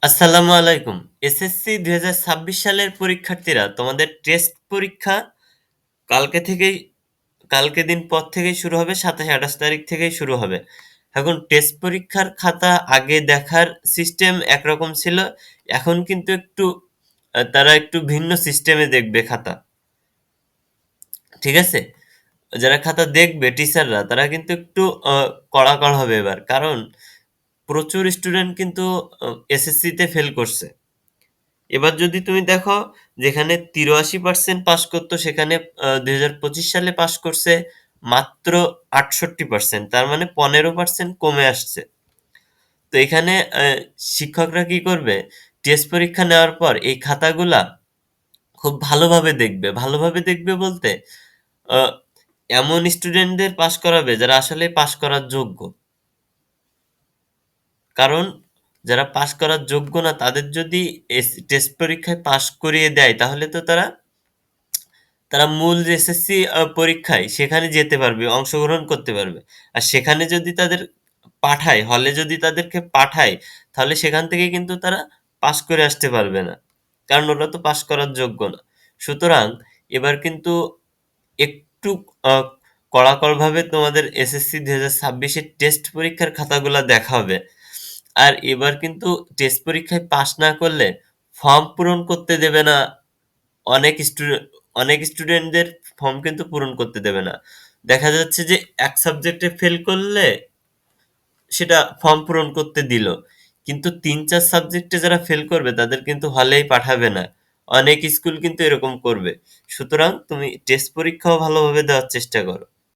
আসসালামু আলাইকুম। এসএসসি ২০২৬ সালের পরীক্ষার্থীরা তোমাদের টেস্ট পরীক্ষা কালকে থেকেই কালকে দিন পর থেকেই শুরু হবে। ২৭-২৮ তারিখ থেকেই শুরু হবে। এখন টেস্ট পরীক্ষার খাতা আগে দেখার সিস্টেম একরকম ছিল। এখন কিন্তু তারা একটু ভিন্ন সিস্টেমে দেখবে খাতা। ঠিক আছে? যারা খাতা দেখবে টিচাররা তারা কিন্তু একটু আ কড়াকড় হবে এবার। কারণ প্রচুর স্টুডেন্ট কিন্তু এসএসসিতে ফেল করছে। এবার যদি তুমি দেখো যেখানে ৮৩% পাস করত সেখানে ২০২৫ সালে পাস করছে মাত্র ৬৮%। তার মানে ১৫% কমে আসছে। তো এখানে শিক্ষকরা কি করবে? টেস্ট পরীক্ষা নেওয়ার পর এই খাতাগুলা খুব ভালোভাবে দেখবে। ভালোভাবে দেখবে বলতে আ এমন স্টুডেন্টদের পাস করাবে যারা আসলেই পাস করার যোগ্য। কারণ যারা পাস করার যোগ্য না তাদের যদি টেস্ট পরীক্ষায় পাস করিয়ে দেয় তাহলে তো তারা মূল যে এসএসসি পরীক্ষায় সেখানে যেতে পারবে, অংশগ্রহণ করতে পারবে। আর সেখানে যদি তাদের পাঠায়, হলে যদি তাদেরকে পাঠায়, তাহলে সেখান থেকে কিন্তু তারা পাস করে আসতে পারবে না। কারণ ওরা তো পাস করার যোগ্য না। সুতরাং এবার কিন্তু একটু আ কড়াকড়ভাবে তোমাদের এসএসসি ২০২৬ এর টেস্ট পরীক্ষার খাতাগুলা দেখা হবে। আর এবার কিন্তু টেস্ট পরীক্ষায় পাস না করলে ফর্ম পূরণ করতে দেবে না। অনেক স্টুডে অনেক স্টুডেন্টদের ফর্ম কিন্তু পূরণ করতে দেবে না। দেখা যাচ্ছে যে এক সাবজেক্টে ফেল করলে সেটা ফর্ম পূরণ করতে দিল। কিন্তু ৩-৪ সাবজেক্টে যারা ফেল করবে তাদের কিন্তু হলেই পাঠাবে না। অনেক স্কুল কিন্তু এরকম করবে। সুতরাং তুমি টেস্ট পরীক্ষাও ভালোভাবে দেওয়ার চেষ্টা করো।